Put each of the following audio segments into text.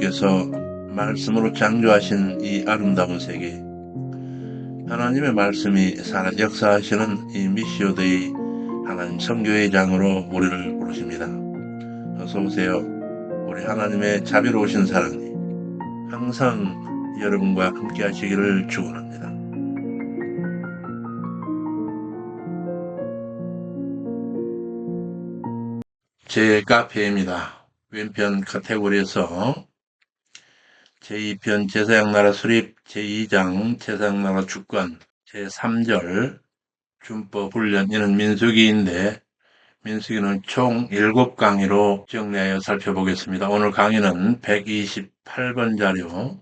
하나님께서 말씀으로 창조하신 이 아름다운 세계, 하나님의 말씀이 살아 역사하시는 이 미시오데이 하나님 선교의 장으로 우리를 부르십니다. 어서오세요. 우리 하나님의 자비로우신 사랑이 항상 여러분과 함께 하시기를 축원합니다. 제 카페입니다. 왼편 카테고리에서 제2편 제사장나라 수립, 제2장 제사장나라 주권, 제3절 준법 훈련, 이는 민수기인데 민수기는 총 7강의로 정리하여 살펴보겠습니다. 오늘 강의는 128번 자료,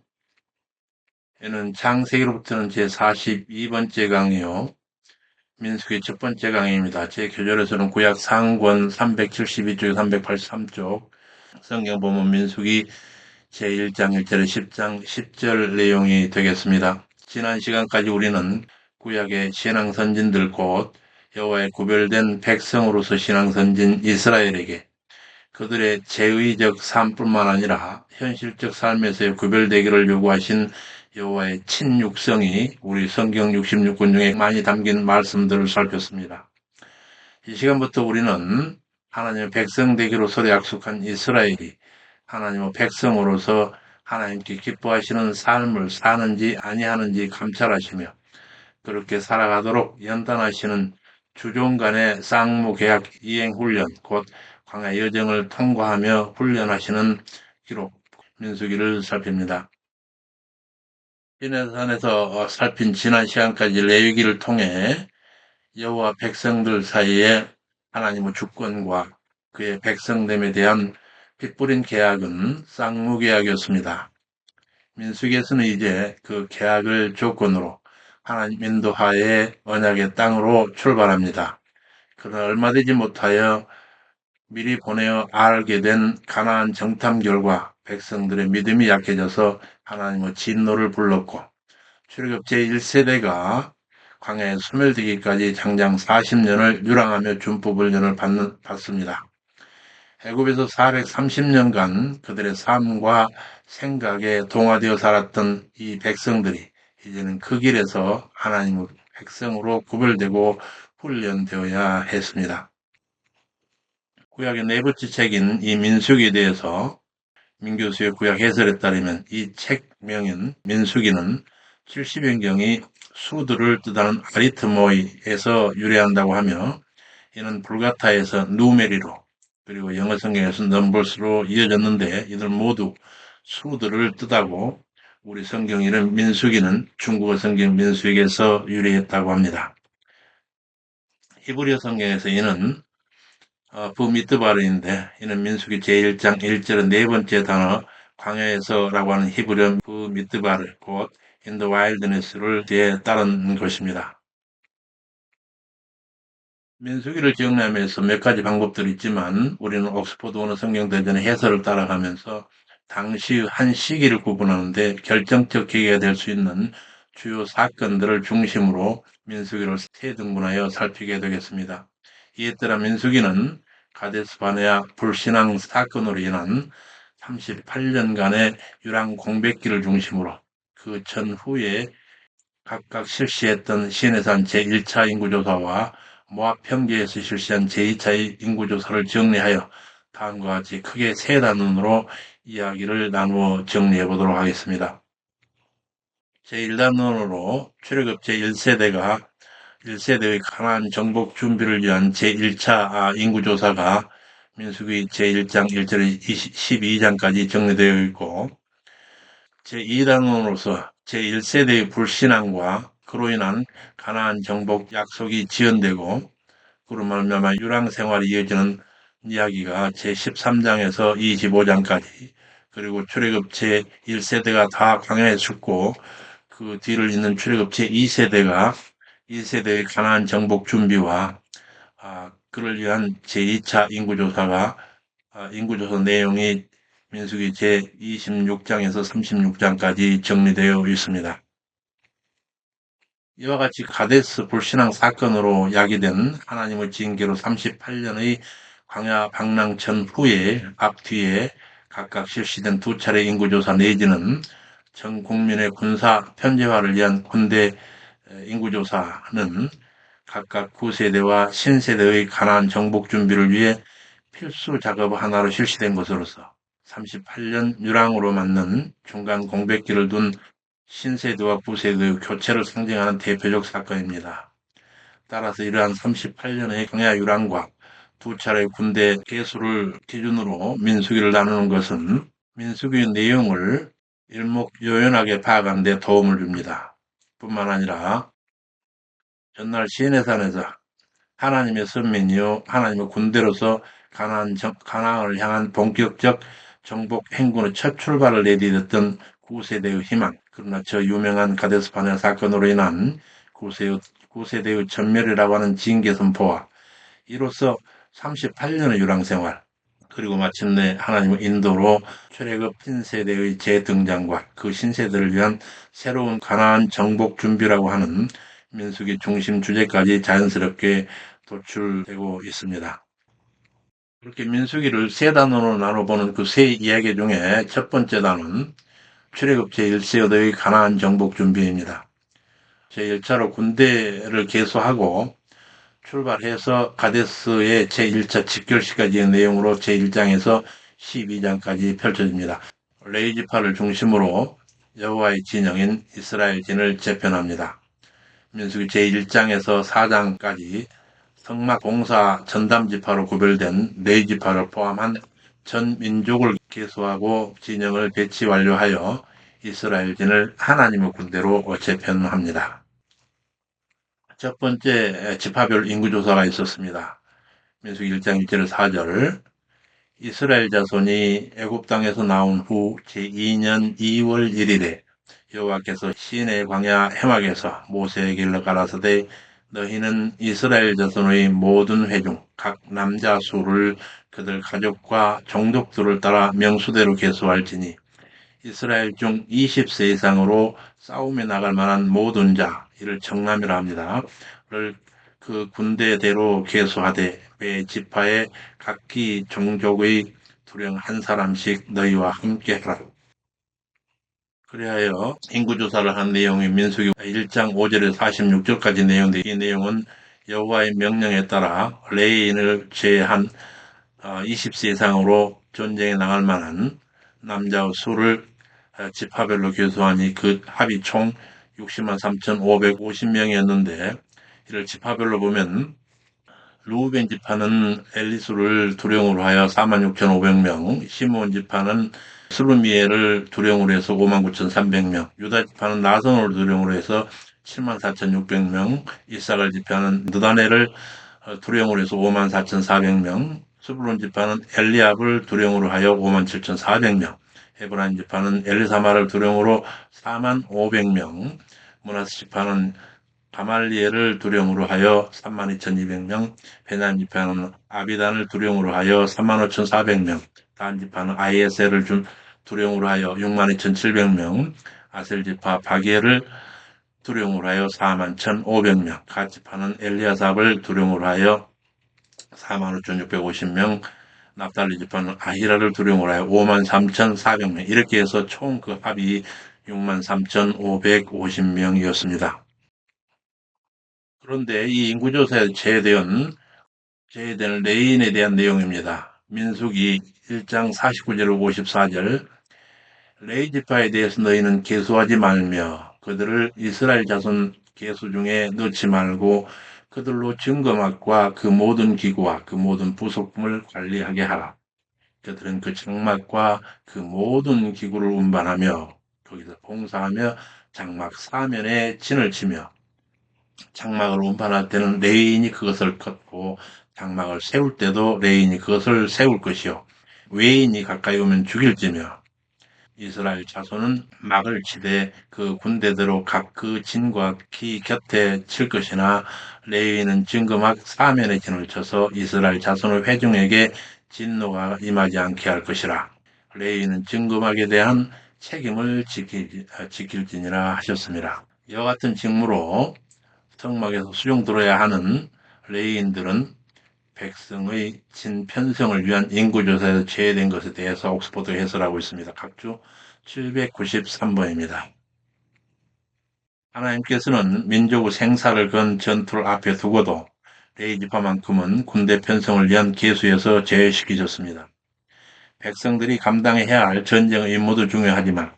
이는 창세기로부터는 제42번째 강의요. 민수기 첫 번째 강의입니다. 제 교재로서는 구약 상권 372쪽, 383쪽, 성경 본문 민수기 제1장 1절에 10장 10절 내용이 되겠습니다. 지난 시간까지 우리는 구약의 신앙선진들 곧 여호와의 구별된 백성으로서 신앙선진 이스라엘에게 그들의 제의적 삶뿐만 아니라 현실적 삶에서의 구별되기를 요구하신 여호와의 친육성이 우리 성경 66권 중에 많이 담긴 말씀들을 살폈습니다. 이 시간부터 우리는 하나님의 백성 되기로서 약속한 이스라엘이 하나님의 백성으로서 하나님께 기뻐하시는 삶을 사는지 아니하는지 감찰하시며 그렇게 살아가도록 연단하시는 주종 간의 쌍무 계약 이행 훈련, 곧 광야 여정을 통과하며 훈련하시는 기록 민수기를 살핍니다. 시내산에서 살핀 지난 시간까지 레위기를 통해 여호와 백성들 사이에 하나님의 주권과 그의 백성됨에 대한 핏뿌린 계약은 쌍무계약이었습니다. 민수기에서는 이제 그 계약을 조건으로 하나님 인도하에 언약의 땅으로 출발합니다. 그러나 얼마 되지 못하여 미리 보내어 알게 된 가나안 정탐 결과 백성들의 믿음이 약해져서 하나님의 진노를 불렀고 출애굽 제1세대가 광야에 소멸되기까지 장장 40년을 유랑하며 준법훈련을 받습니다. 애굽에서 430년간 그들의 삶과 생각에 동화되어 살았던 이 백성들이 이제는 그 길에서 하나님의 백성으로 구별되고 훈련되어야 했습니다. 구약의 내부지 책인 이 민수기에 대해서 민교수의 구약 해설에 따르면 이 책명인 민수기는 70연경이 수들을 뜻하는 아리트모이에서 유래한다고 하며 이는 불가타에서 누메리로 그리고 영어 성경에서 넘버스로 이어졌는데 이들 모두 수들을 뜻하고 우리 성경 이름 민수기는 중국어 성경 민수기에서 유래했다고 합니다. 히브리어 성경에서 이는 부미드바르인데 이는 민수기 제1장 1절의 네 번째 단어 광야에서라고 하는 히브리어 부미드바르 곧 in the wilderness를 뒤에 따른 것입니다. 민수기를 정리하면서 몇 가지 방법들이 있지만 우리는 옥스퍼드 원어 성경대전의 해설을 따라가면서 당시 한 시기를 구분하는데 결정적 계기가 될 수 있는 주요 사건들을 중심으로 민수기를 세 등분하여 살피게 되겠습니다. 이에 따라 민수기는 가데스 바네아 불신앙 사건으로 인한 38년간의 유랑 공백기를 중심으로 그 전후에 각각 실시했던 시내산 제1차 인구조사와 모압 평지에서 실시한 제2차 인구조사를 정리하여 다음과 같이 크게 세 단원으로 이야기를 나누어 정리해 보도록 하겠습니다. 제1단원으로 출애굽 제1세대가 1세대의 가나안 정복 준비를 위한 제1차 인구조사가 민수기 제1장 1절에 12장까지 정리되어 있고 제2단원으로서 제1세대의 불신앙과 그로 인한 가나안 정복 약속이 지연되고 그로 말미암아 유랑 생활이 이어지는 이야기가 제13장에서 25장까지 그리고 출애굽 제1세대가 다 광야에 죽고 그 뒤를 잇는 출애굽 제2세대가 1세대의 가나안 정복 준비와 그를 위한 제2차 인구조사가 인구조사 내용이 민수기 제26장에서 36장까지 정리되어 있습니다. 이와 같이 가데스 불신앙 사건으로 야기된 하나님의 징계로 38년의 광야 방랑 전후에 앞뒤에 각각 실시된 2차례 인구조사 내지는 전 국민의 군사 편제화를 위한 군대 인구조사는 각각 구세대와 신세대의 가난 정복 준비를 위해 필수 작업 하나로 실시된 것으로서 38년 유랑으로 맞는 중간 공백기를 둔 신세대와 구세대의 교체를 상징하는 대표적 사건입니다. 따라서 이러한 38년의 강야 유랑과 2차례 군대 개수를 기준으로 민수기를 나누는 것은 민수기의 내용을 일목요연하게 파악하는 데 도움을 줍니다. 뿐만 아니라 전날 시내산에서 하나님의 선민이요 하나님의 군대로서 가나안을 향한 본격적 정복 행군의 첫 출발을 내디뎠던 구세대의 희망, 그러나 저 유명한 가데스 바네아 사건으로 인한 구세대의 전멸이라고 하는 징계 선포와 이로써 38년의 유랑생활, 그리고 마침내 하나님의 인도로 출애굽 신세대의 재등장과 그 신세대를 위한 새로운 가나안 정복 준비라고 하는 민수기 중심 주제까지 자연스럽게 도출되고 있습니다. 그렇게 민수기를 세 단원으로 나눠보는 그 세 이야기 중에 첫 번째 단원, 출애굽 제1세대의 가나안 정복 준비입니다. 제1차로 군대를 개수하고 출발해서 가데스의 제1차 직결시까지의 내용으로 제1장에서 12장까지 펼쳐집니다. 레이지파를 중심으로 여호와의 진영인 이스라엘 진을 재편합니다. 민수기 제1장에서 4장까지 성막 봉사 전담지파로 구별된 레이지파를 포함한 전 민족을 계수하고 진영을 배치 완료하여 이스라엘 진을 하나님의 군대로 재편합니다. 첫 번째 지파별 인구조사가 있었습니다. 민수기 1장 1절 4절 이스라엘 자손이 애굽 땅에서 나온 후 제2년 2월 1일에 여호와께서 시내 광야 해막에서 모세에게 일러 가라사대 너희는 이스라엘 자손의 모든 회중 각 남자 수를 그들 가족과 종족들을 따라 명수대로 계수할지니 이스라엘 중 20세 이상으로 싸움에 나갈 만한 모든 자, 이를 정남이라 합니다. 를 그 군대대로 계수하되 매 지파에 각기 종족의 두령 한 사람씩 너희와 함께 하라. 그리하여 인구조사를 한 내용이 민수기 1장 5절에서 46절까지 내용인데 이 내용은 여호와의 명령에 따라 레위인을 제한 20세 이상으로 전쟁에 나갈 만한 남자의 수를 지파별로 계수하니 그 합이 총 60만 3,550명이었는데 이를 지파별로 보면 루벤 지파는 엘리수를 두령으로 하여 46,500명, 시므온 지파는 스루미엘을 두령으로 해서 59,300명, 유다 지파는 나선을 두령으로 해서 74,600명, 이사갈 지파는 느다넬을 두령으로 해서 54,400명, 스불론 지파는 엘리압을 두령으로 하여 57,400명, 헤브라임 지파는 엘리사마를 두령으로 45,500명, 므낫세 지파는 가말리엘을 두령으로 하여 32,200명, 베냐민 지파는 아비단을 두령으로 하여 35,400명, 단 지파는 아이에셀을 두령으로 하여 62,700명, 아셀 지파 바기엘을 두령으로 하여 41,500명, 갓 지파는 엘리아삽을 두령으로 하여 45,650명, 납달리 지파는 아히라를 두령으로 하여 53,400명, 이렇게 해서 총 그 합이 63,550명이었습니다. 그런데 이 인구조사에 제외되는 레인에 대한 내용입니다. 민수기 1장 49절 54절 레이 지파에 대해서 너희는 계수하지 말며 그들을 이스라엘 자손 계수 중에 넣지 말고 그들로 증거막과 그 모든 기구와 그 모든 부속품을 관리하게 하라. 그들은 그 장막과 그 모든 기구를 운반하며 거기서 봉사하며 장막 사면에 진을 치며 장막을 운반할 때는 레인이 그것을 걷고 장막을 세울 때도 레인이 그것을 세울 것이요 외인이 가까이 오면 죽일지며 이스라엘 자손은 막을 치되 그 군대대로 각 그 진과 기 곁에 칠 것이나 레위인은 증거막 사면에 진을 쳐서 이스라엘 자손의 회중에게 진노가 임하지 않게 할 것이라. 레위인은 증거막에 대한 책임을 지킬지니라 하셨습니다. 이와 같은 직무로 성막에서 수용 들어야 하는 레위인들은 백성의 진편성을 위한 인구조사에서 제외된 것에 대해서 옥스퍼드가 해설하고 있습니다. 각주 793번입니다. 하나님께서는 민족의 생사를 건 전투를 앞에 두고도 레위 지파만큼은 군대 편성을 위한 계수에서 제외시키셨습니다. 백성들이 감당해야 할 전쟁의 임무도 중요하지만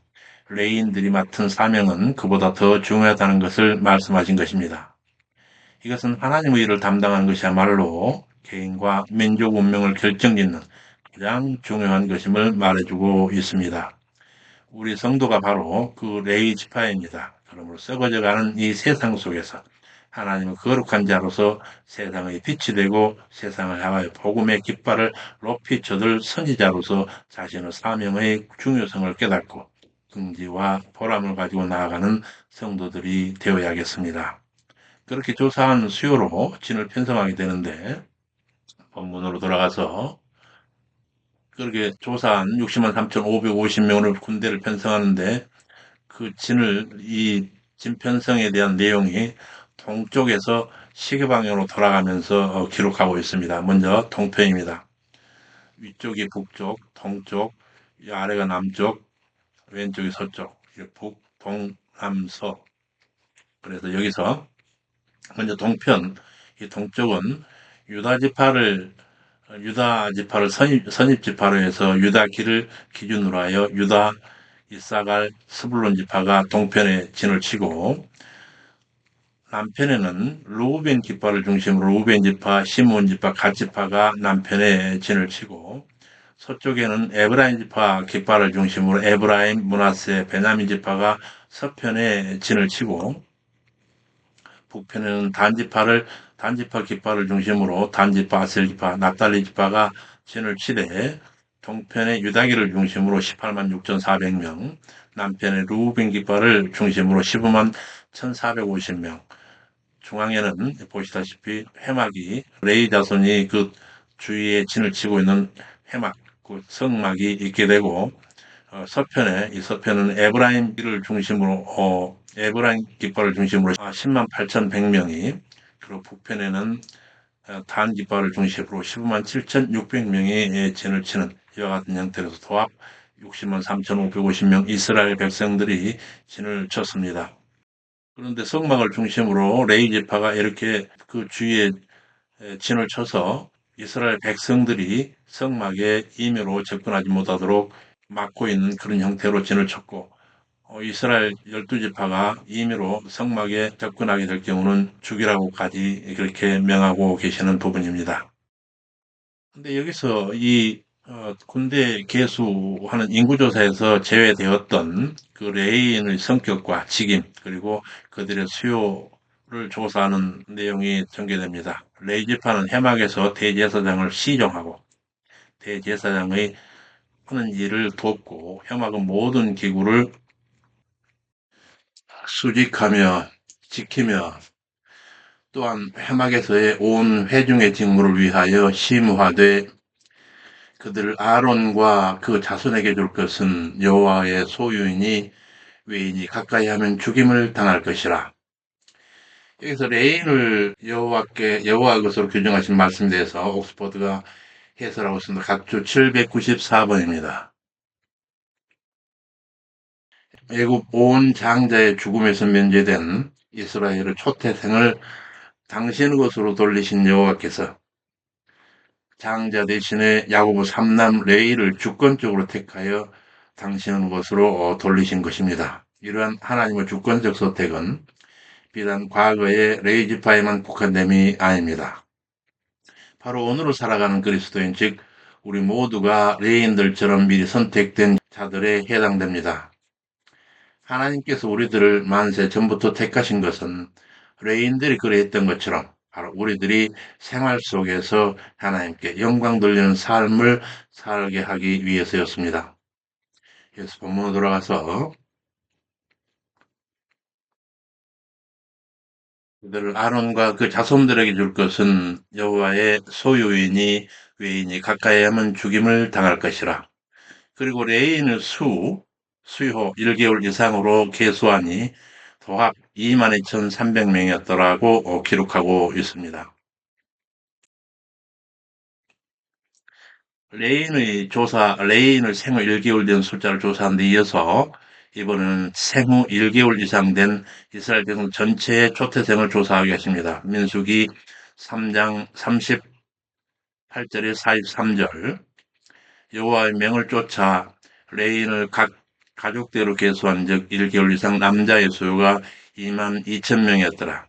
레위인들이 맡은 사명은 그보다 더 중요하다는 것을 말씀하신 것입니다. 이것은 하나님의 일을 담당하는 것이야말로 개인과 민족 운명을 결정짓는 가장 중요한 것임을 말해주고 있습니다. 우리 성도가 바로 그 레위 지파입니다. 그러므로 썩어져가는 이 세상 속에서 하나님의 거룩한 자로서 세상의 빛이 되고 세상을 향하여 복음의 깃발을 높이 쳐들 선지자로서 자신의 사명의 중요성을 깨닫고 긍지와 보람을 가지고 나아가는 성도들이 되어야겠습니다. 그렇게 조사한 수요로 진을 편성하게 되는데 본문으로 돌아가서 그렇게 조사한 60만 3,550명을 군대를 편성하는데 그 진을 이 진 편성에 대한 내용이 동쪽에서 시계 방향으로 돌아가면서 기록하고 있습니다. 먼저 동편입니다. 위쪽이 북쪽, 동쪽, 이 아래가 남쪽, 왼쪽이 서쪽, 북, 동, 남, 서. 그래서 여기서 먼저 동편, 이 동쪽은 유다 지파를 선입 지파로 해서 유다 길을 기준으로 하여 유다, 이사갈, 스불론 지파가 동편에 진을 치고 남편에는 루벤 지파를 중심으로 루벤 지파, 시몬 지파, 갓 지파가 남편에 진을 치고 서쪽에는 에브라임 지파 깃발을 중심으로 에브라임, 므낫세, 베냐민 지파가 서편에 진을 치고 북편에는 단지파 깃발을 중심으로 단지파, 아셀 지파, 납달리 지파가 진을 치되 동편의 유다기를 중심으로 18만 6,400명, 남편의 루벤 깃발을 중심으로 15만 1,450명, 중앙에는 보시다시피 회막이 레이 자손이 그 주위에 진을 치고 있는 회막, 그 성막이 있게 되고 서편에 이 서편은 에브라임을 중심으로 에브라임 깃발을 중심으로 10만 8,100명이 그리고 북편에는 단 깃발을 중심으로 15만 7,600명이 진을 치는 이와 같은 형태로서 도합 60만 3,550명 이스라엘 백성들이 진을 쳤습니다. 그런데 성막을 중심으로 레위 지파가 이렇게 그 주위에 진을 쳐서 이스라엘 백성들이 성막에 임의로 접근하지 못하도록 막고 있는 그런 형태로 진을 쳤고 이스라엘 12지파가 임의로 성막에 접근하게 될 경우는 죽이라고까지 그렇게 명하고 계시는 부분입니다. 근데 여기서 이 군대 개수하는 인구조사에서 제외되었던 그 레위인의 성격과 직임 그리고 그들의 수요를 조사하는 내용이 전개됩니다. 레위 지파는 해막에서 대제사장을 시정하고 대제사장의 하는 일을 돕고 해막은 모든 기구를 수직하며 지키며 또한 해막에서의 온 회중의 직무를 위하여 심화돼 그들을 아론과 그 자손에게 줄 것은 여호와의 소유이니 외인이 가까이 하면 죽임을 당할 것이라. 여기서 레인을 여호와 것으로 규정하신 말씀에 대해서 옥스퍼드가 해설하고 있습니다. 각주 794번입니다. 애굽 온 장자의 죽음에서 면제된 이스라엘의 초태생을 당신의 것으로 돌리신 여호와께서 장자 대신에 야고보 삼남 레이를 주권적으로 택하여 당신의 것으로 돌리신 것입니다. 이러한 하나님의 주권적 선택은 비단 과거의 레이 지파에만 국한됨이 아닙니다. 바로 오늘을 살아가는 그리스도인 즉 우리 모두가 레이인들처럼 미리 선택된 자들에 해당됩니다. 하나님께서 우리들을 만세 전부터 택하신 것은 레이인들이 그랬던 것처럼 바로 우리들이 생활 속에서 하나님께 영광 돌리는 삶을 살게 하기 위해서였습니다. 그래서 본문으로 돌아가서 그들을 아론과 그 자손들에게 줄 것은 여호와의 소유이니 외인이 가까이 하면 죽임을 당할 것이라. 그리고 레인의 수요 1개월 이상으로 계수하니 도합 22,300명이었더라고 기록하고 있습니다. 레인의 생후 1개월 된 숫자를 조사한 데 이어서 이번에는 생후 1개월 이상 된 이스라엘 백성 전체의 초태생을 조사하겠습니다. 민수기 3장 38절에 43절. 여호와의 명을 쫓아 레인을 각 가족대로 계수한 즉 1개월 이상 남자의 수요가 2만 2천 명이었더라.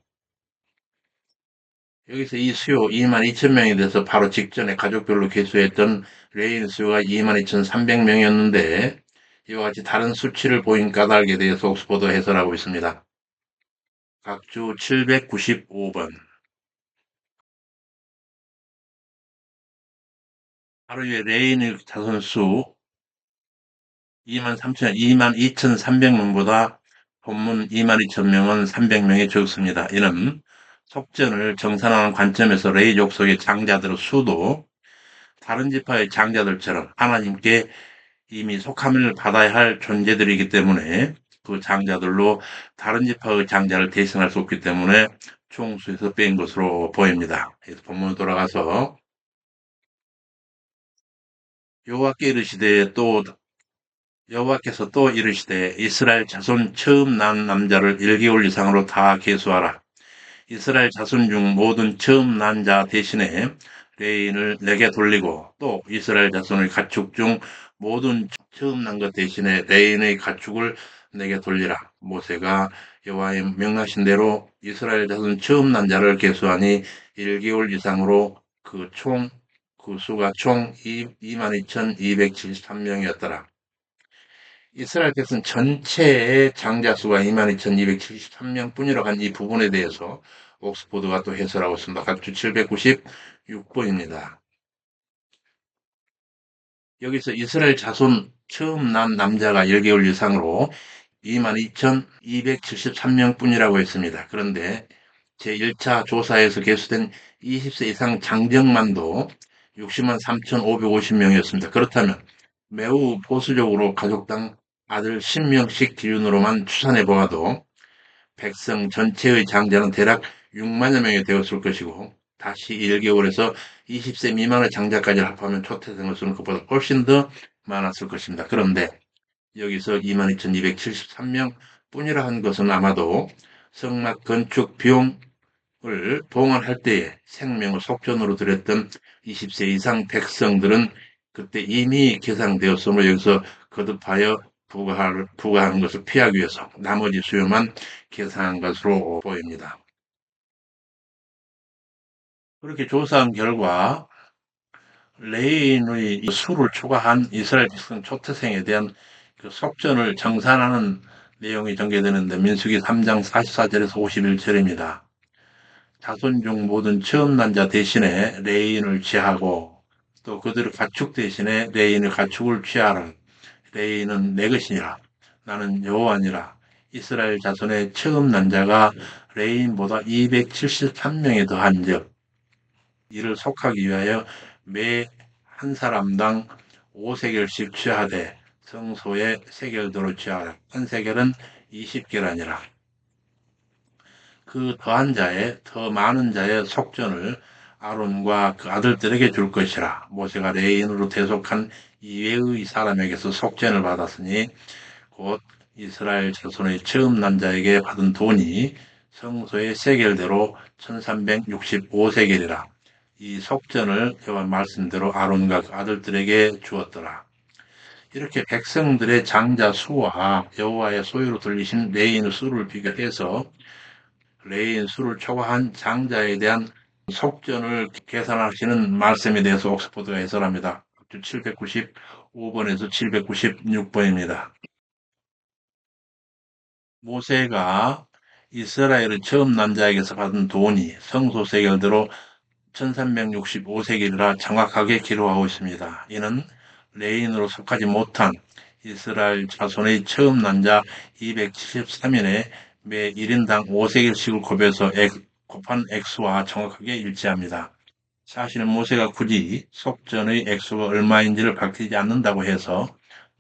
여기서 이 수요 2만 2천 명에 대해서 바로 직전에 가족별로 계수했던 레인 수요가 2만 2,300명이었는데 이와 같이 다른 수치를 보인 까닭에 대해서 옥스퍼드 해설하고 있습니다. 각주 795번. 하루에 레인의 자손 수 2만 2,300명보다 본문 2만 2천 명은 300명이 적습니다. 이는 속전을 정산하는 관점에서 레위 족속의 장자들의 수도 다른 지파의 장자들처럼 하나님께 이미 속함을 받아야 할 존재들이기 때문에 그 장자들로 다른 지파의 장자를 대신할 수 없기 때문에 총수에서 뺀 것으로 보입니다. 그래서 본문으로 돌아가서 여호와께 이르시되 또 여호와께서 또 이르시되 이스라엘 자손 처음 난 남자를 1개월 이상으로 다 계수하라. 이스라엘 자손 중 모든 처음 난 자 대신에 레인을 내게 돌리고 또 이스라엘 자손의 가축 중 모든 처음 난 것 대신에 레인의 가축을 내게 돌리라. 모세가 여호와의 명하신 대로 이스라엘 자손 처음 난 자를 계수하니 1개월 이상으로 그 수가 총 22,273명이었더라. 이스라엘 백성 전체의 장자 수가 22,273명 뿐이라고 한 이 부분에 대해서 옥스포드가 또 해설하고 있습니다. 각주 796번입니다. 여기서 이스라엘 자손 처음 난 남자가 10개월 이상으로 22,273명 뿐이라고 했습니다. 그런데 제1차 조사에서 개수된 20세 이상 장정만도 60만 3,550명이었습니다. 그렇다면 매우 보수적으로 가족당 아들 10명씩 기준으로만 추산해 보아도 백성 전체의 장자는 대략 6만여 명이 되었을 것이고 다시 1개월에서 20세 미만의 장자까지 합하면 초태생의 수는 그보다 훨씬 더 많았을 것입니다. 그런데 여기서 22,273명 뿐이라 한 것은 아마도 성막 건축 비용을 봉헌할 때에 생명을 속전으로 들였던 20세 이상 백성들은 그때 이미 계산되었으므로 여기서 거듭하여 부과하는 것을 피하기 위해서 나머지 수요만 계산한 것으로 보입니다. 그렇게 조사한 결과 레인의 수를 초과한 이스라엘 백성 초태생에 대한 그 속전을 정산하는 내용이 전개되는데 민수기 3장 44절에서 51절입니다. 자손 중 모든 처음 난 자 대신에 레인을 취하고 또 그들의 가축 대신에 레인의 가축을 취하라. 레인은 내 것이니라. 나는 여호와니라. 이스라엘 자손의 처음 난 자가 레인보다 273명이 더한즉 이를 속하기 위하여 매 한 사람당 5세겔씩 취하되 성소에 세겔대로 취하라. 한 세겔은 20계라니라. 그 더한 자의 더 많은 자의 속전을 아론과 그 아들들에게 줄 것이라. 모세가 레인으로 대속한 이외의 사람에게서 속전을 받았으니 곧 이스라엘 자손의 처음 난 자에게 받은 돈이 성소의 세겔대로 1365세겔이라. 이 속전을 여호와 말씀대로 아론과 그 아들들에게 주었더라. 이렇게 백성들의 장자 수와 여호와의 소유로 들리신 레인 수를 비교해서 레인 수를 초과한 장자에 대한 속전을 계산하시는 말씀에 대해서 옥스포드가 해설합니다. 795번에서 796번입니다. 모세가 이스라엘의 처음 난 자에게서 받은 돈이 성소 세겔대로 1365세겔이라 정확하게 기록하고 있습니다. 이는 레인으로 속하지 못한 이스라엘 자손의 처음 난 자 273인에 매 1인당 5세겔씩을 곱한 액수와 정확하게 일치합니다. 사실은 모세가 굳이 속전의 액수가 얼마인지를 밝히지 않는다고 해서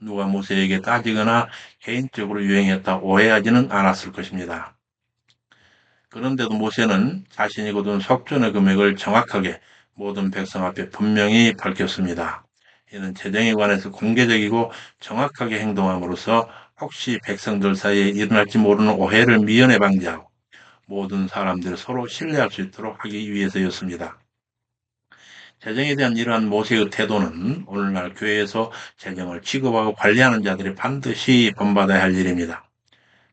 누가 모세에게 따지거나 개인적으로 유행했다 오해하지는 않았을 것입니다. 그런데도 모세는 자신이 거둔 속전의 금액을 정확하게 모든 백성 앞에 분명히 밝혔습니다. 이는 재정에 관해서 공개적이고 정확하게 행동함으로써 혹시 백성들 사이에 일어날지 모르는 오해를 미연에 방지하고 모든 사람들이 서로 신뢰할 수 있도록 하기 위해서였습니다. 재정에 대한 이러한 모세의 태도는 오늘날 교회에서 재정을 취급하고 관리하는 자들이 반드시 본받아야 할 일입니다.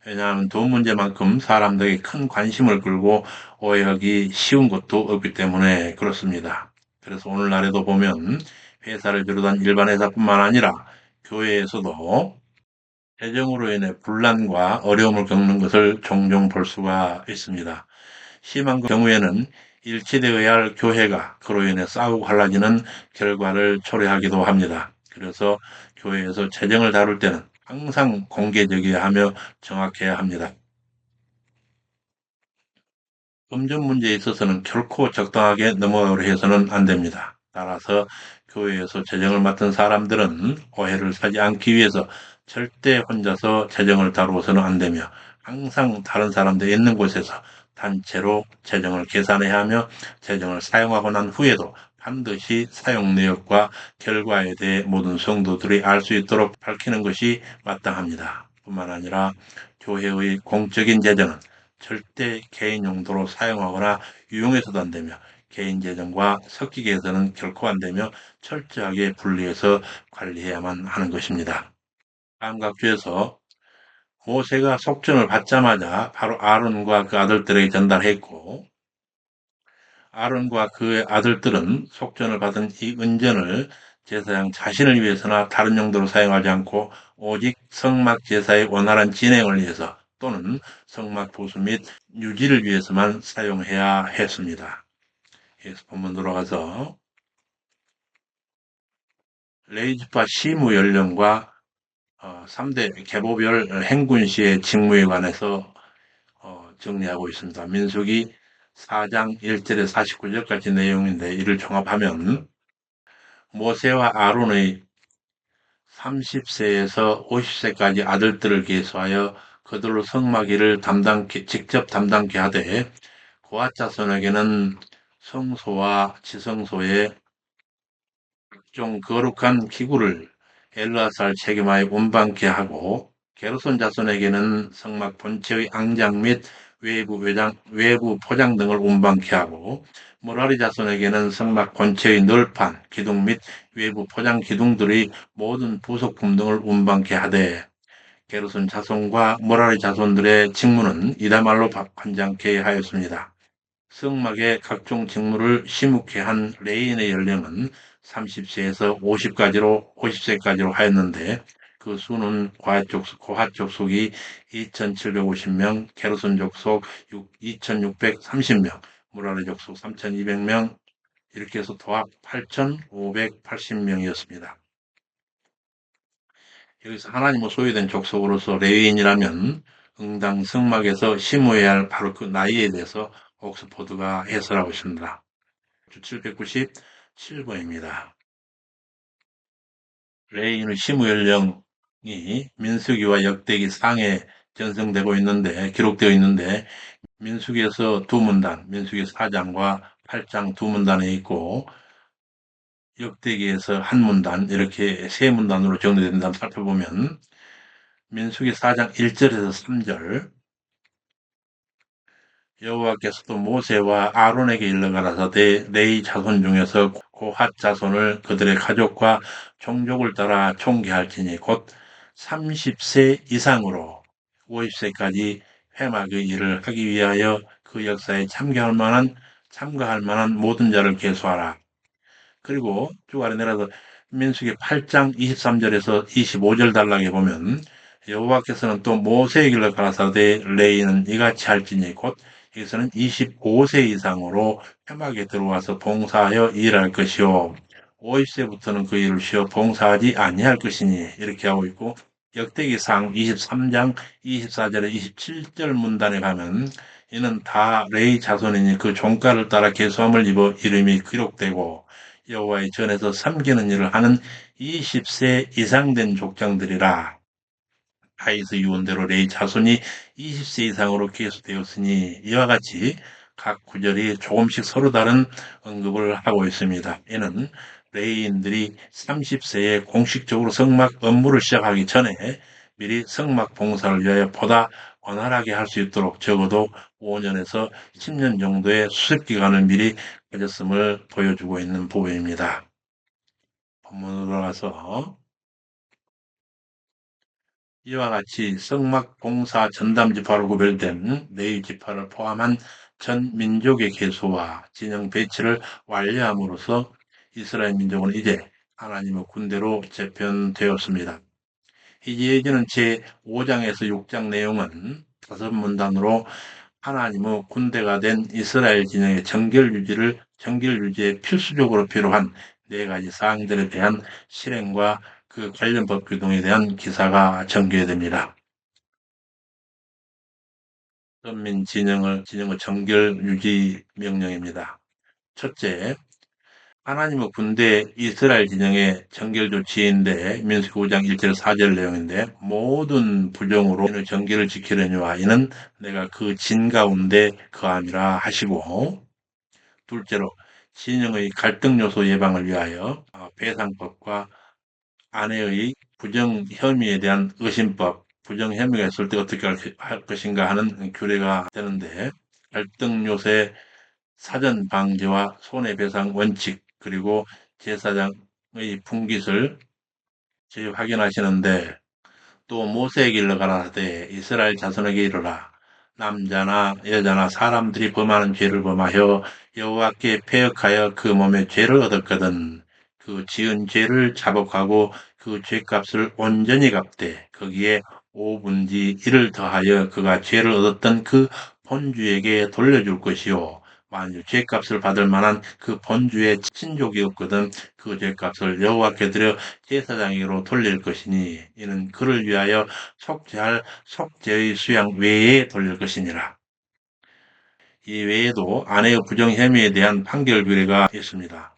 왜냐하면 돈 문제만큼 사람들에게 큰 관심을 끌고 오해하기 쉬운 것도 없기 때문에 그렇습니다. 그래서 오늘날에도 보면 회사를 비롯한 일반 회사뿐만 아니라 교회에서도 재정으로 인해 분란과 어려움을 겪는 것을 종종 볼 수가 있습니다. 심한 경우에는 일치되어야 할 교회가 그로 인해 싸우고 갈라지는 결과를 초래하기도 합니다. 그래서 교회에서 재정을 다룰 때는 항상 공개적이어야 하며 정확해야 합니다. 금전 문제에 있어서는 결코 적당하게 넘어가려 해서는 안 됩니다. 따라서 교회에서 재정을 맡은 사람들은 오해를 사지 않기 위해서 절대 혼자서 재정을 다루어서는 안 되며 항상 다른 사람들이 있는 곳에서 단체로 재정을 계산해야 하며 재정을 사용하고 난 후에도 반드시 사용 내역과 결과에 대해 모든 성도들이 알 수 있도록 밝히는 것이 마땅합니다. 뿐만 아니라 교회의 공적인 재정은 절대 개인 용도로 사용하거나 유용해서도 안 되며 개인 재정과 섞이게 해서는 결코 안 되며 철저하게 분리해서 관리해야만 하는 것입니다. 다음 각주에서 모세가 속전을 받자마자 바로 아론과 그 아들들에게 전달했고 아론과 그의 아들들은 속전을 받은 이 은전을 제사장 자신을 위해서나 다른 용도로 사용하지 않고 오직 성막 제사의 원활한 진행을 위해서 또는 성막 보수 및 유지를 위해서만 사용해야 했습니다. 그래서 본문 돌아가서 레이지파 시무 연령과 3대 계보별 행군시의 직무에 관해서 정리하고 있습니다. 민수기 4장 1절에 49절까지 내용인데 이를 종합하면 모세와 아론의 30세에서 50세까지 아들들을 계수하여 그들로 성막일을 직접 담당케 하되 고앗 자손에게는 성소와 지성소에 각종 거룩한 기구를 엘르아살 책임하여 운반케 하고 게르손 자손에게는 성막 본체의 앙장 및 외부 포장 등을 운반케 하고 모라리 자손에게는 성막 본체의 널판, 기둥 및 외부 포장 기둥들의 모든 부속품 등을 운반케 하되 게르손 자손과 모라리 자손들의 직무는 이다말로 관장케 하였습니다. 성막의 각종 직무를 시묵케 한 레인의 연령은 30세에서 50세까지로 하였는데 그 수는 고핫 족속이 2,750명, 게르손 족속 2,630명, 무라리 족속 3,200명, 이렇게 해서 도합 8,580명이었습니다. 여기서 하나님의 소유된 족속으로서 레위인이라면 응당 성막에서 심어야 할 바로 그 나이에 대해서 옥스포드가 해설하고 있습니다. 797번입니다. 레위인의 심의 연령이 민수기와 역대기 상에 전승되고 있는데 기록되어 있는데 민수기에서 두 문단, 민수기 4장과 8장 두 문단에 있고 역대기에서 한 문단 이렇게 세 문단으로 정리된다 살펴보면 민수기 4장 1절에서 3절 여호와께서도 모세와 아론에게 일러 가라사대 레위 자손 중에서 고핫 자손을 그들의 가족과 종족을 따라 총계할지니 곧 30세 이상으로 50세까지 회막의 일을 하기 위하여 그 역사에 참가할 만한 모든 자를 계수하라. 그리고 쭉 아래 내려서 민수기 8장 23절에서 25절 단락에 보면 여호와께서는 또 모세에게 일러 가라사대 레이는 이같이 할지니 곧 여기서는 25세 이상으로 회막에 들어와서 봉사하여 일할 것이요 50세부터는 그 일을 쉬어 봉사하지 아니할 것이니 이렇게 하고 있고 역대기상 23장 24절에 27절 문단에 가면 이는 다 레이 자손이니 그 종가를 따라 계수함을 입어 이름이 기록되고 여호와의 전에서 섬기는 일을 하는 20세 이상 된 족장들이라. 하이스 유언대로 레이 자손이 20세 이상으로 계수되었으니 이와 같이 각 구절이 조금씩 서로 다른 언급을 하고 있습니다. 이는 레위인들이 30세에 공식적으로 성막 업무를 시작하기 전에 미리 성막 봉사를 위하여 보다 원활하게 할 수 있도록 적어도 5년에서 10년 정도의 수습 기간을 미리 가졌음을 보여주고 있는 부분입니다. 본문으로 가서 이와 같이 성막 봉사 전담 지파로 구별된 레위 지파를 포함한 전 민족의 계수와 진영 배치를 완료함으로써 이스라엘 민족은 이제 하나님의 군대로 재편되었습니다. 히지에서는 제5장에서 6장 내용은 5문단으로 하나님의 군대가 된 이스라엘 진영의 정결 유지에 필수적으로 필요한 4가지 사항들에 대한 실행과 그 관련 법 규정에 대한 기사가 전개됩니다. 선민 진영의 정결 유지 명령입니다. 첫째, 하나님의 군대 이스라엘 진영의 정결 조치인데 민수기 5장 1절 4절 내용인데 모든 부정으로 이는 정결을 지키려니와 이는 내가 그 진 가운데 거함이라 하시고 둘째로 진영의 갈등 요소 예방을 위하여 배상법과 아내의 부정 혐의에 대한 의심법, 부정 혐의가 있을 때 어떻게 할 것인가 하는 규례가 되는데 갈등 요소의 사전 방지와 손해배상 원칙 그리고 제사장의 분깃을 확인하시는데 또 모세에게 일러가라 하되 이스라엘 자손에게 이르라 남자나 여자나 사람들이 범하는 죄를 범하여 여호와께 패역하여 그 몸에 죄를 얻었거든 그 지은 죄를 자복하고 그 죄값을 온전히 갚되 거기에 5분의 1을 더하여 그가 죄를 얻었던 그 본주에게 돌려줄 것이요 만일 죄값을 받을 만한 그 본주의 친족이 없거든 그 죄값을 여호와께 드려 제사장에게로 돌릴 것이니 이는 그를 위하여 속죄할 속죄의 수양 외에 돌릴 것이니라. 이 외에도 아내의 부정 혐의에 대한 판결 규례가 있습니다.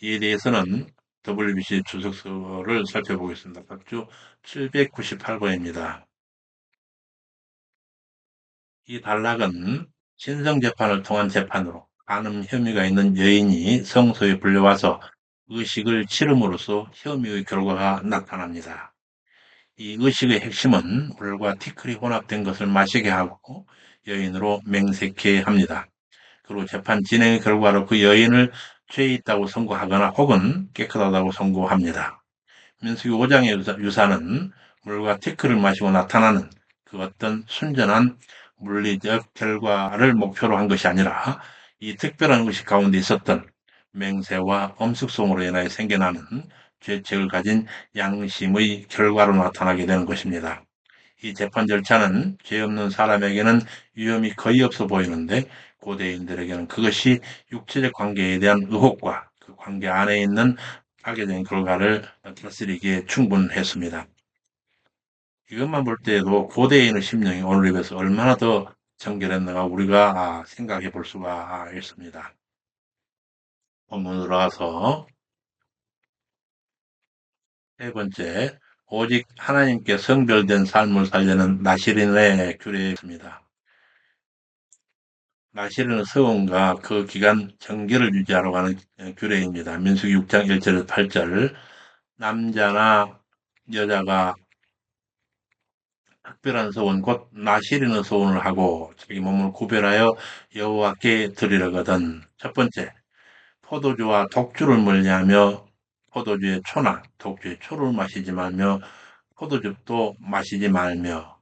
이에 대해서는 WBC 주석서를 살펴보겠습니다. 각주 798번입니다. 이 단락은 신성재판을 통한 재판으로 간음 혐의가 있는 여인이 성소에 불려와서 의식을 치름으로써 혐의의 결과가 나타납니다. 이 의식의 핵심은 물과 티클이 혼합된 것을 마시게 하고 여인으로 맹세케 합니다. 그리고 재판 진행의 결과로 그 여인을 죄 있다고 선고하거나 혹은 깨끗하다고 선고합니다. 민수기 5장의 유사는 물과 티클을 마시고 나타나는 그 어떤 순전한 물리적 결과를 목표로 한 것이 아니라 이 특별한 의식 가운데 있었던 맹세와 엄숙성으로 인하여 생겨나는 죄책을 가진 양심의 결과로 나타나게 되는 것입니다. 이 재판 절차는 죄 없는 사람에게는 위험이 거의 없어 보이는데 고대인들에게는 그것이 육체적 관계에 대한 의혹과 그 관계 안에 있는 파괴된 결과를 다스리기에 충분했습니다. 이것만 볼 때에도 고대인의 심령이 오늘에 비해서 얼마나 더 정결했는가 우리가 생각해 볼 수가 있습니다. 본문으로 와서 세 번째, 오직 하나님께 성별된 삶을 살려는 나시린의 규례입니다. 나시린의 서원과 그 기간 정결을 유지하러 가는 규례입니다. 민수기 6장 1절에서 8절 남자나 여자가 특별한 서원 곧 나시린의 서원을 하고 자기 몸을 구별하여 여호와께 드리려거든. 첫 번째, 포도주와 독주를 멀리하며 포도주의 초나 독주의 초를 마시지 말며 포도즙도 마시지 말며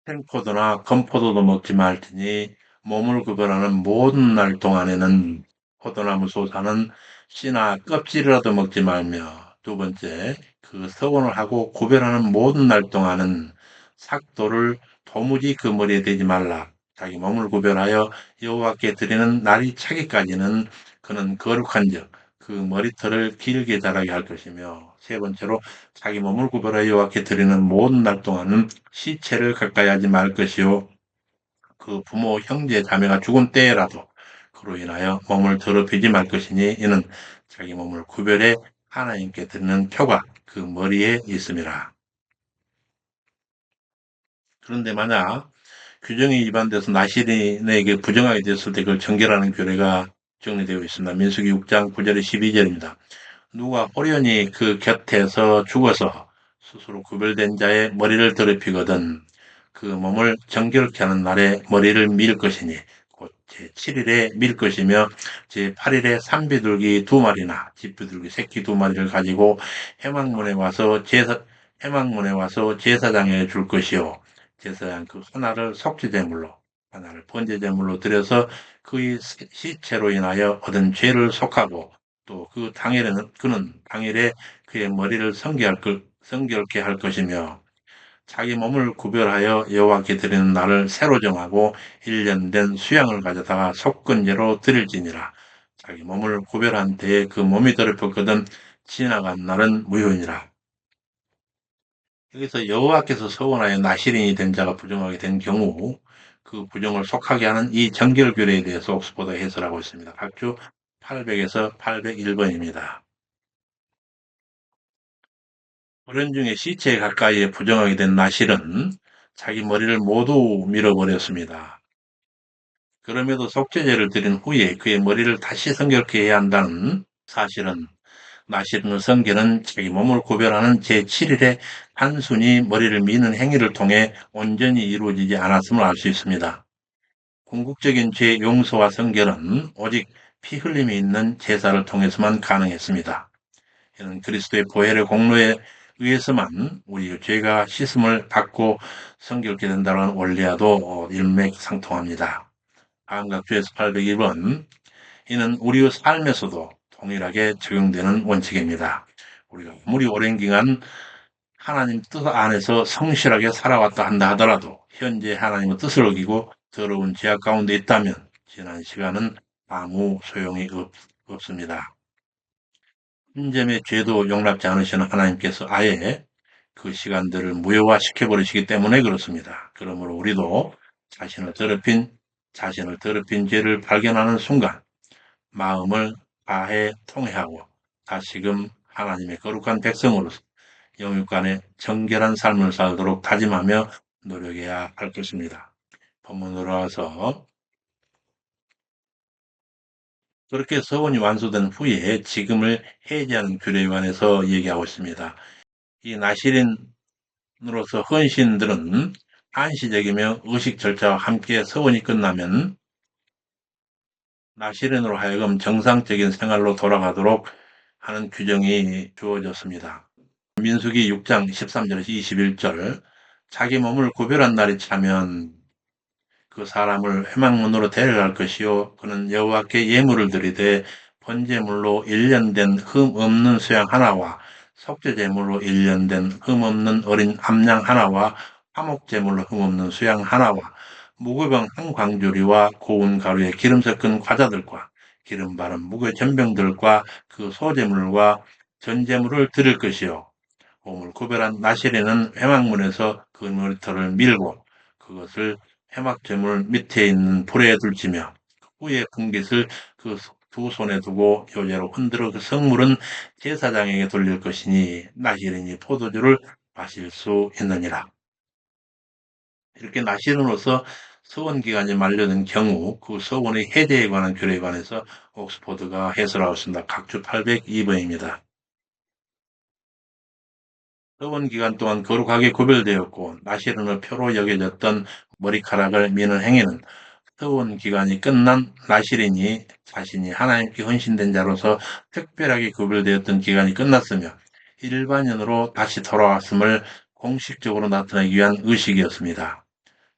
생포도나 건포도도 먹지 말지니 몸을 구별하는 모든 날 동안에는 포도나무 솟아는 씨나 껍질이라도 먹지 말며 두 번째 그 서원을 하고 구별하는 모든 날 동안은 삭도를 도무지 그 머리에 대지 말라. 자기 몸을 구별하여 여호와께 드리는 날이 차기까지는 그는 거룩한즉 그 머리털을 길게 자라게 할 것이며 세 번째로 자기 몸을 구별하여 여호와께 드리는 모든 날 동안은 시체를 가까이 하지 말 것이요 그 부모 형제 자매가 죽은 때에라도 그로 인하여 몸을 더럽히지 말 것이니 이는 자기 몸을 구별해 하나님께 드리는 표가 그 머리에 있음이라. 그런데 만약 규정이 위반돼서 나시린에게 부정하게 됐을 때 그걸 정결하는 규례가 정리되어 있습니다. 민수기 6장 9절에 12절입니다. 누가 호련히 그 곁에서 죽어서 스스로 구별된 자의 머리를 더럽히거든 그 몸을 정결케 하는 날에 머리를 밀 것이니 곧 제7일에 밀 것이며 제8일에 산비둘기 두 마리나 집비둘기 새끼 두 마리를 가지고 해망문에 와서 제사장에 줄 것이요 제사장 그 하나를 속죄제물로 하나를 번제제물로 드려서 그의 시체로 인하여 얻은 죄를 속하고 또 그 당일에는 그는 당일에 그의 머리를 성결케 할 것이며 자기 몸을 구별하여 여호와께 드리는 날을 새로 정하고 1년 된 수양을 가져다가 속건제로 드릴지니라. 자기 몸을 구별한 때에 그 몸이 더럽혔거든 지나간 날은 무효니라. 여기서 여호와께서 서원하여 나시린이 된 자가 부정하게 된 경우 그 부정을 속하게 하는 이 정결규례에 대해서 옥스퍼드 해설하고 있습니다. 각주 800에서 801번입니다. 어른 중에 시체 가까이에 부정하게 된 나실은 자기 머리를 모두 밀어버렸습니다. 그럼에도 속죄제를 드린 후에 그의 머리를 다시 성결케 해야 한다는 사실은 나실의 성결은 자기 몸을 구별하는 제7일에 단순히 머리를 미는 행위를 통해 온전히 이루어지지 않았음을 알 수 있습니다. 궁극적인 죄 용서와 성결은 오직 피 흘림이 있는 제사를 통해서만 가능했습니다. 이는 그리스도의 보혈의 공로에 의해서만 우리의 죄가 씻음을 받고 성결케 된다는 원리와도 일맥상통합니다. 다음각주에서 801번 이는 우리의 삶에서도 동일하게 적용되는 원칙입니다. 우리가 아무리 오랜 기간 하나님 뜻 안에서 성실하게 살아왔다 한다 하더라도 현재 하나님의 뜻을 어기고 더러운 죄악 가운데 있다면 지난 시간은 아무 소용이 없습니다. 한 점의 죄도 용납지 않으시는 하나님께서 아예 그 시간들을 무효화시켜 버리시기 때문에 그렇습니다. 그러므로 우리도 자신을 더럽힌 죄를 발견하는 순간 마음을 다해 통회하고 다시금 하나님의 거룩한 백성으로서 영육간의 정결한 삶을 살도록 다짐하며 노력해야 할 것입니다. 본문으로 와서 그렇게 서원이 완수된 후에 지금을 해제하는 규례에 관해서 얘기하고 있습니다. 이 나시린으로서 헌신들은 한시적이며 의식 절차와 함께 서원이 끝나면 나시린으로 하여금 정상적인 생활로 돌아가도록 하는 규정이 주어졌습니다. 민수기 6장 13절에서 21절 자기 몸을 구별한 날이 차면 그 사람을 회막문으로 데려갈 것이요 그는 여호와께 예물을 드리되 번제물로 1년 된 흠 없는 수양 하나와 속죄제물로 1년 된 흠 없는 어린 암양 하나와 화목제물로 흠 없는 수양 하나와 무교병 한 광주리와 고운 가루에 기름 섞은 과자들과 기름 바른 무교 전병들과 그 소제물과 전제물을 드릴 것이요 몸을 구별한 나시레는 회막문에서 그 머리털을 밀고 그것을 회막제물 밑에 있는 불에 둘지며 후에 분깃을 그 두 손에 두고 요제로 흔들어 그 성물은 제사장에게 돌릴 것이니 나시린이 포도주를 마실 수 있느니라. 이렇게 나시린으로서 서원 기간이 만료된 경우 그 서원의 해제에 관한 규례에 관해서 옥스포드가 해설하고 있습니다. 각주 802번입니다. 서원 기간 동안 거룩하게 구별되었고 나시른의 표로 여겨졌던 머리카락을 미는 행위는 서원 기간이 끝난 나시린이 자신이 하나님께 헌신된 자로서 특별하게 구별되었던 기간이 끝났으며 일반인으로 다시 돌아왔음을 공식적으로 나타내기 위한 의식이었습니다.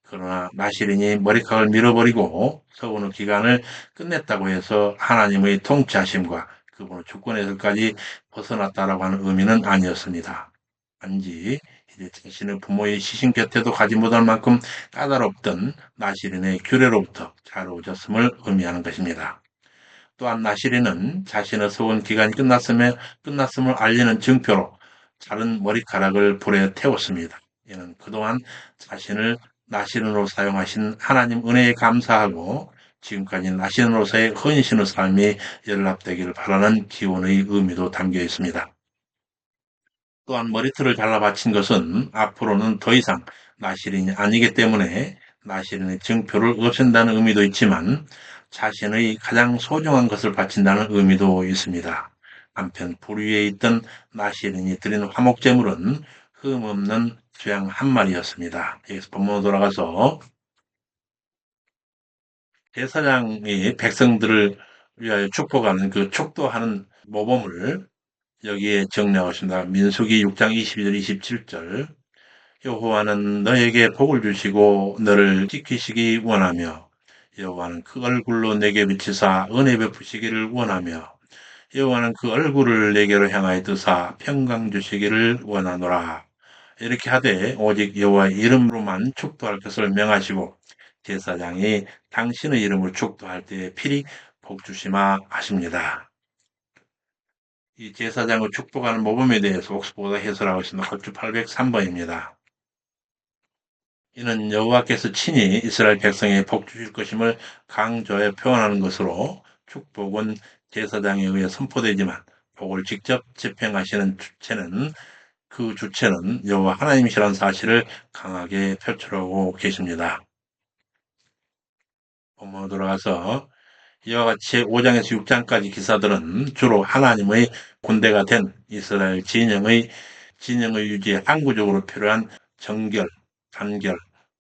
그러나 나시린이 머리카락을 밀어버리고 서원의 기간을 끝냈다고 해서 하나님의 통치하심과 그분의 주권에서까지 벗어났다라고 하는 의미는 아니었습니다. 단지 이제 자신의 부모의 시신 곁에도 가지 못할 만큼 까다롭던 나시린의 규례로부터 자유로워졌음을 의미하는 것입니다. 또한 나시린은 자신의 서원 기간이 끝났음을 알리는 증표로 자른 머리카락을 불에 태웠습니다. 이는 그동안 자신을 나시린으로 사용하신 하나님 은혜에 감사하고 지금까지 나시린으로서의 헌신의 삶이 연락되기를 바라는 기원의 의미도 담겨 있습니다. 또한 머리털을 잘라 바친 것은 앞으로는 더 이상 나시린이 아니기 때문에 나시린의 증표를 없앤다는 의미도 있지만 자신의 가장 소중한 것을 바친다는 의미도 있습니다. 한편 불 위에 있던 나시린이 드린 화목제물은 흠없는 수양 한 마리였습니다. 여기서 본문으로 돌아가서 제사장이 백성들을 위하여 축복하는 그 축도하는 모범을 여기에 정리하고 있습니다. 민수기 6장 22절 27절 여호와는 너에게 복을 주시고 너를 지키시기 원하며 여호와는 그 얼굴로 내게 비치사 은혜 베푸시기를 원하며 여호와는 그 얼굴을 내게로 향하여 뜨사 평강 주시기를 원하노라. 이렇게 하되 오직 여호와의 이름으로만 축도할 것을 명하시고 제사장이 당신의 이름을 축도할 때에 필히 복 주시마 하십니다. 이 제사장을 축복하는 모범에 대해서 옥스포드 해설하고 있습니다. hod주 803번입니다. 이는 여호와께서 친히 이스라엘 백성에 복 주실 것임을 강조해 표현하는 것으로 축복은 제사장에 의해 선포되지만 복을 직접 집행하시는 주체는 그 주체는 여호와 하나님이시라는 사실을 강하게 표출하고 계십니다. 본문으로 돌아가서 이와 같이 5장에서 6장까지 기사들은 주로 하나님의 군대가 된 이스라엘 진영의 유지에 항구적으로 필요한 정결, 단결,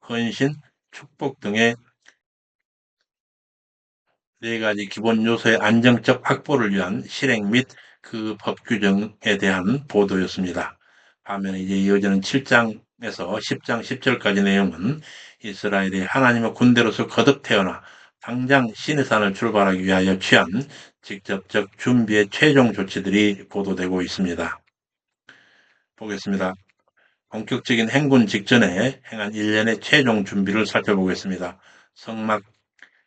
헌신, 축복 등의 네 가지 기본 요소의 안정적 확보를 위한 실행 및 그 법 규정에 대한 보도였습니다. 반면에 이제 이어지는 7장에서 10장 10절까지 내용은 이스라엘이 하나님의 군대로서 거듭 태어나 당장 시내산을 출발하기 위하여 취한 직접적 준비의 최종 조치들이 보도되고 있습니다. 보겠습니다. 본격적인 행군 직전에 행한 일련의 최종 준비를 살펴보겠습니다. 성막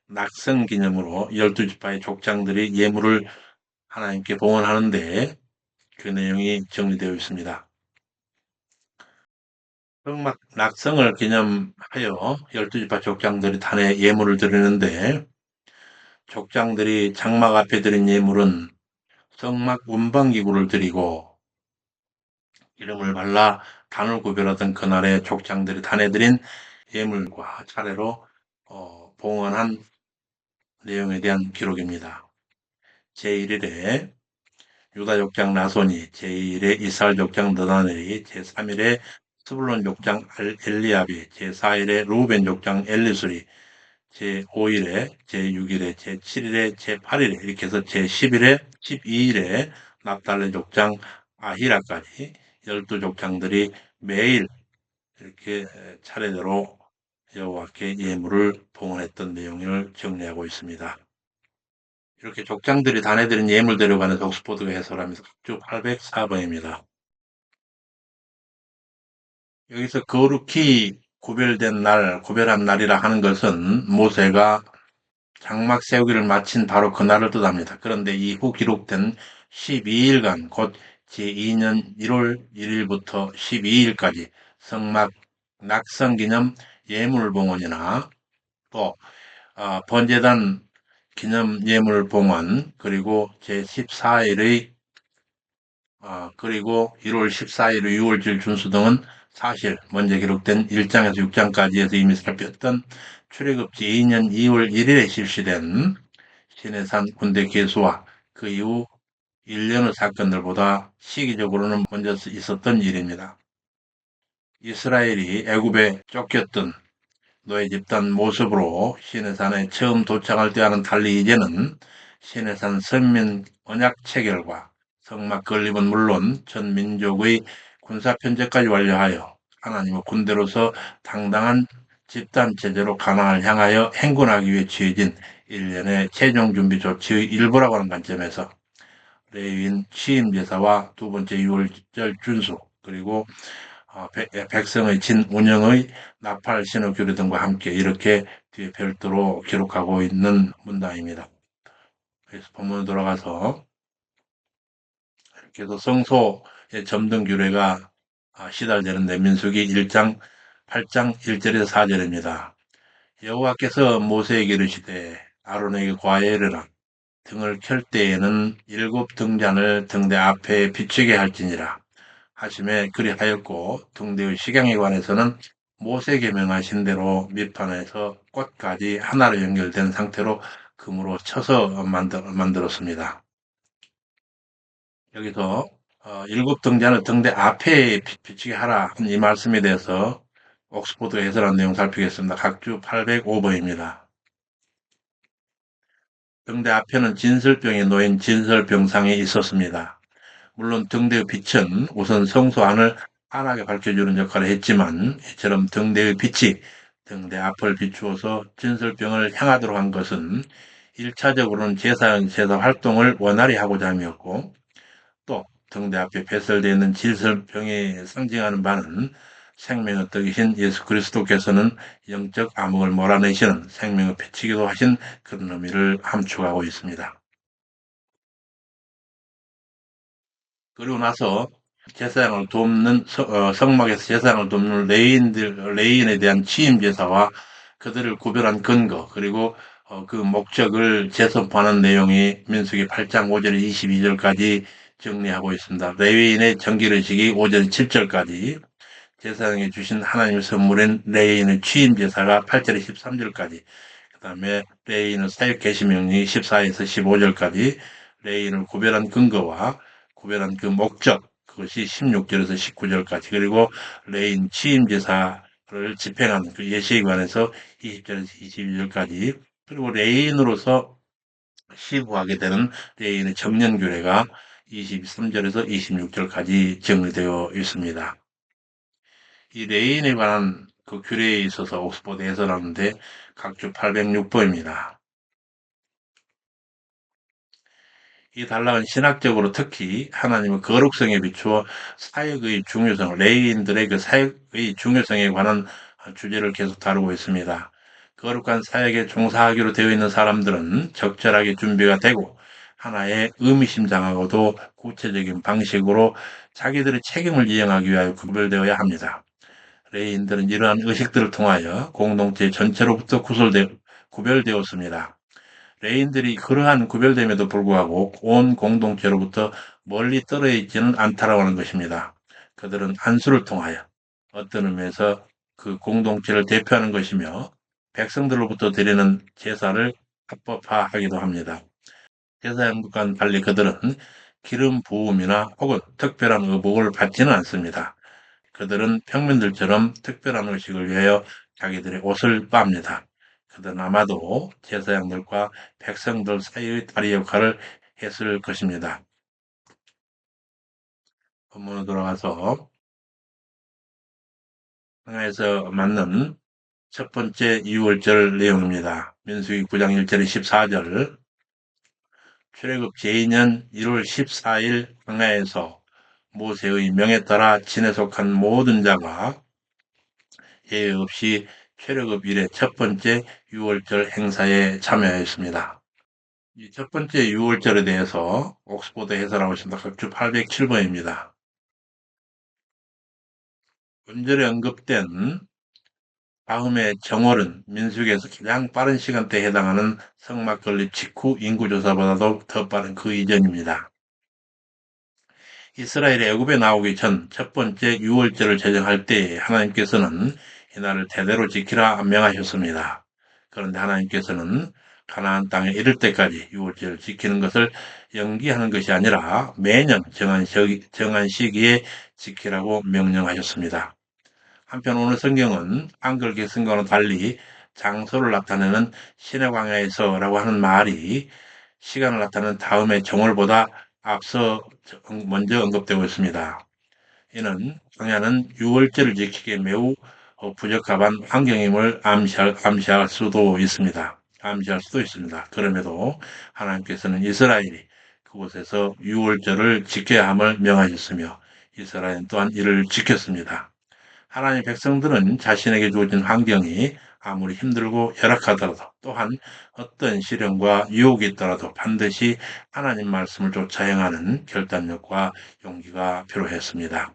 낙성 기념으로 12지파의 족장들이 예물을 하나님께 봉헌하는데 그 내용이 정리되어 있습니다. 성막 낙성을 기념하여 12지파 족장들이 단에 예물을 드리는데 족장들이 장막 앞에 드린 예물은 성막 운반기구를 드리고 기름을 발라 단을 구별하던 그날에 족장들이 단에 드린 예물과 차례로 봉헌한 내용에 대한 기록입니다. 제1일에 유다 족장 나손이, 제2일에 이스라엘 족장 너다넬이, 제3일에 스불론 족장 엘리압이, 제4일에 루벤 족장 엘리술이, 제5일에, 제6일에, 제7일에, 제8일에 이렇게 해서 제10일에, 12일에 납달레 족장 아히라까지 12족장들이 매일 이렇게 차례대로 여호와께 예물을 봉헌했던 내용을 정리하고 있습니다. 이렇게 족장들이 단해드린 예물대로 가는 옥스포드가 해설하면서 쭉 804번입니다. 여기서 거룩히 구별한 날이라 하는 것은 모세가 장막 세우기를 마친 바로 그날을 뜻합니다. 그런데 이후 기록된 12일간 곧 제2년 1월 1일부터 12일까지 성막 낙성기념 예물봉헌이나 또 번제단 기념 예물봉헌 그리고 제14일의 그리고 1월 14일, 6월절 준수 등은 사실 먼저 기록된 1장에서 6장까지에서 이미 살폈던 출애굽기 2년 2월 1일에 실시된 시내산 군대 개수와 그 이후 1년의 사건들보다 시기적으로는 먼저 있었던 일입니다. 이스라엘이 애굽에 쫓겼던 노예 집단 모습으로 시내산에 처음 도착할 때와는 달리 이제는 시내산 선민 언약 체결과 성막 건립은 물론 전 민족의 군사 편제까지 완료하여 하나님의 군대로서 당당한 집단 체제로 가나안을 향하여 행군하기 위해 취해진 일련의 최종 준비 조치의 일부라고 하는 관점에서 레위인 취임 제사와 두 번째 유월절 준수 그리고 백성의 진 운영의 나팔 신호 교류 등과 함께 이렇게 뒤에 별도로 기록하고 있는 문단입니다. 그래서 본문으로 돌아가서 그래서 성소의 점등 규례가 시달되는데 민수기 1장 8장 1절에서 4절입니다. 여호와께서 모세에게 이르시되 아론에게 과에 이르라 등을 켤 때에는 7 등잔을 등대 앞에 비추게 할지니라 하심에 그리하였고 등대의 식양에 관해서는 모세에게 명하신 대로 밑판에서 꽃까지 하나로 연결된 상태로 금으로 쳐서 만들었습니다. 여기서 일곱 등잔을 등대 앞에 비치게 하라 이 말씀에 대해서 옥스포드 해설한 내용 살피겠습니다. 각주 805번입니다. 등대 앞에는 진설병에 놓인 진설병상이 있었습니다. 물론 등대의 빛은 우선 성소 안을 환하게 밝혀주는 역할을 했지만 이처럼 등대의 빛이 등대 앞을 비추어서 진설병을 향하도록 한 것은 1차적으로는 제사 활동을 원활히 하고자 함이었고 또 등대 앞에 배설되어 있는 질설병에 상징하는 바는 생명의 떡이신 예수 그리스도께서는 영적 암흑을 몰아내시는 생명의 빛이기도 하신 그런 의미를 함축하고 있습니다. 그리고 나서 제사장을 돕는 성막에서 제사장을 돕는 레인에 대한 취임 제사와 그들을 구별한 근거 그리고 그 목적을 재선포하는 내용이 민수기 8장 5절 22절까지 정리하고 있습니다. 레위인의 정기의식이 5절 7절까지 제사장에 주신 하나님의 선물인 레위인의 취임 제사가 8절에 13절까지 그 다음에 레위인의 사역 개시 명령이 14에서 15절까지 레위인을 구별한 근거와 구별한 그 목적 그것이 16절에서 19절까지 그리고 레위인 취임 제사를 집행한 그 예시에 관해서 20절에서 22절까지 그리고 레위인으로서 시구하게 되는 레위인의 정년 규례가 23절에서 26절까지 정리되어 있습니다. 이 레인에 관한 그 규례에 있어서 옥스퍼드 해설하는데 각주 806번입니다. 이 단락은 신학적으로 특히 하나님의 거룩성에 비추어 사역의 중요성, 레위인들의 그 사역의 중요성에 관한 주제를 계속 다루고 있습니다. 거룩한 사역에 종사하기로 되어 있는 사람들은 적절하게 준비가 되고 하나의 의미심장하고도 구체적인 방식으로 자기들의 책임을 이행하기 위하여 구별되어야 합니다. 레이인들은 이러한 의식들을 통하여 공동체 전체로부터 구별되었습니다. 레이인들이 그러한 구별됨에도 불구하고 온 공동체로부터 멀리 떨어져 있지는 않다라고 하는 것입니다. 그들은 안수를 통하여 어떤 의미에서 그 공동체를 대표하는 것이며 백성들로부터 드리는 제사를 합법화하기도 합니다. 제사장과는 달리 그들은 기름 부음이나 혹은 특별한 의복을 받지는 않습니다. 그들은 평민들처럼 특별한 의식을 위하여 자기들의 옷을 빱니다. 그들은 아마도 제사장들과 백성들 사이의 다리 역할을 했을 것입니다. 본문으로 돌아가서 항해에서 맞는 첫 번째 유월절 내용입니다. 민수기 9장 1절에 14절 출애굽 제2년 1월 14일 광야에서 모세의 명에 따라 진에 속한 모든 자가 예외 없이 출애굽 이래 첫 번째 유월절 행사에 참여했습니다. 이 첫 번째 유월절에 대해서 옥스포드 해설하고 있습니다. 각주 807번입니다. 본절에 언급된 다음의 정월은 민수기에서 가장 빠른 시간대에 해당하는 성막 건립 직후 인구조사보다도 더 빠른 그 이전입니다. 이스라엘이 애굽에 나오기 전 첫 번째 유월절을 제정할 때 하나님께서는 이날을 대대로 지키라 명하셨습니다. 그런데 하나님께서는 가나안 땅에 이를 때까지 유월절을 지키는 것을 연기하는 것이 아니라 매년 정한 시기에 지키라고 명령하셨습니다. 한편 오늘 성경은 한글 개성과는 달리 장소를 나타내는 신의 광야에서라고 하는 말이 시간을 나타내는 다음의 정월보다 앞서 먼저 언급되고 있습니다. 이는 광야는 유월절을 지키기에 매우 부적합한 환경임을 암시할 수도 있습니다. 암시할 수도 있습니다. 그럼에도 하나님께서는 이스라엘이 그곳에서 유월절을 지켜야 함을 명하셨으며 이스라엘 또한 이를 지켰습니다. 하나님 백성들은 자신에게 주어진 환경이 아무리 힘들고 열악하더라도 또한 어떤 시련과 유혹이 있더라도 반드시 하나님 말씀을 쫓아 행하는 결단력과 용기가 필요했습니다.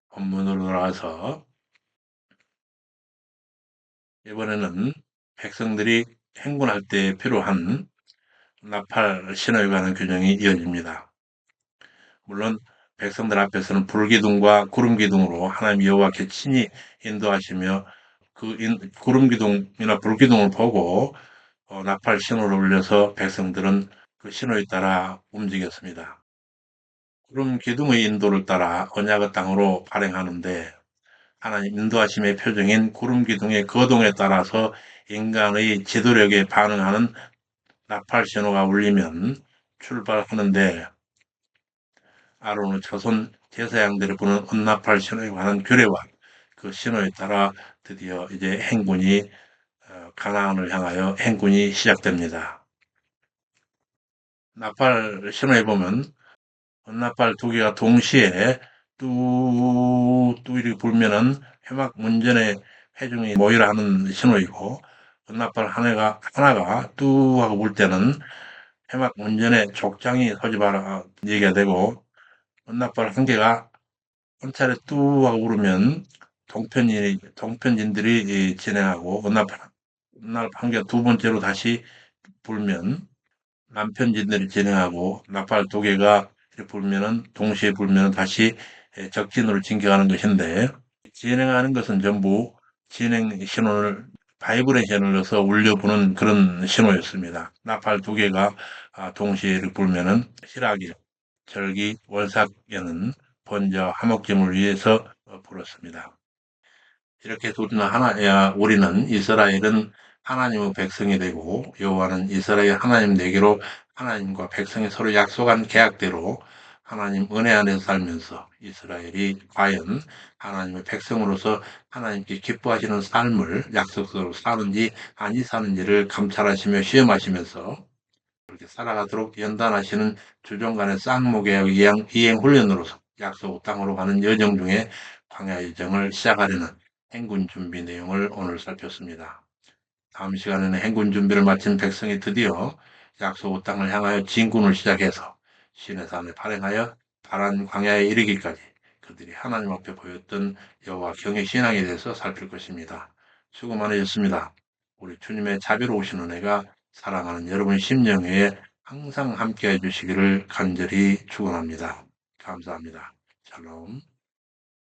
본문으로 돌아와서 이번에는 백성들이 행군할 때 필요한 나팔 신호에 관한 규정이 이어집니다. 물론 백성들 앞에서는 불기둥과 구름기둥으로 하나님 여호와께 친히 인도하시며 구름기둥이나 불기둥을 보고 나팔 신호를 울려서 백성들은 그 신호에 따라 움직였습니다. 구름기둥의 인도를 따라 언약의 땅으로 발행하는데 하나님 인도하심의 표정인 구름기둥의 거동에 따라서 인간의 지도력에 반응하는 나팔 신호가 울리면 출발하는데 아론의 자손 제사장들이 부는 언나팔 신호에 관한 규례와 그 신호에 따라 드디어 이제 행군이 가나안을 향하여 행군이 시작됩니다. 나팔 신호에 보면 언나팔 두 개가 동시에 뚜 이렇게 불면은 회막 문전의 회중이 모이라 하는 신호이고 언나팔 하나가 뚜 하고 불 때는 회막 문전에 족장이 소집하라 얘기가 되고 언나팔 한 개가 한 차례 뚜 하고 부르면 동편진들이 진행하고 언나팔 한 개가 두 번째로 다시 불면 남편진들이 진행하고 나팔 두 개가 불면은 동시에 불면은 다시 적진으로 진격하는 것인데 진행하는 것은 전부 진행 신호를 바이브레이션을 넣어서 울려부는 그런 신호였습니다. 나팔 두 개가 동시에 불면은 실하기, 절기, 월삭에는 번제와 화목제물을 위해서 불었습니다. 이렇게 우리는 이스라엘은 하나님의 백성이 되고 여호와는 이스라엘 하나님 되기로 하나님과 백성이 서로 약속한 계약대로 하나님 은혜 안에서 살면서 이스라엘이 과연 하나님의 백성으로서 하나님께 기뻐하시는 삶을 약속대로 사는지 아니 사는지를 감찰하시며 시험하시면서 그렇게 살아가도록 연단하시는 주종간의 쌍목의 이행 훈련으로서 약속 땅으로 가는 여정 중에 광야 여정을 시작하려는 행군 준비 내용을 오늘 살폈습니다. 다음 시간에는 행군 준비를 마친 백성이 드디어 약속 땅을 향하여 진군을 시작해서 시내 산을 발행하여 바란 광야에 이르기까지 그들이 하나님 앞에 보였던 여호와 경외 신앙에 대해서 살필 것입니다. 수고 많으셨습니다. 우리 주님의 자비로우신 은혜가 사랑하는 여러분 심령 위에 항상 함께해 주시기를 간절히 축원합니다. 감사합니다. 샬롬.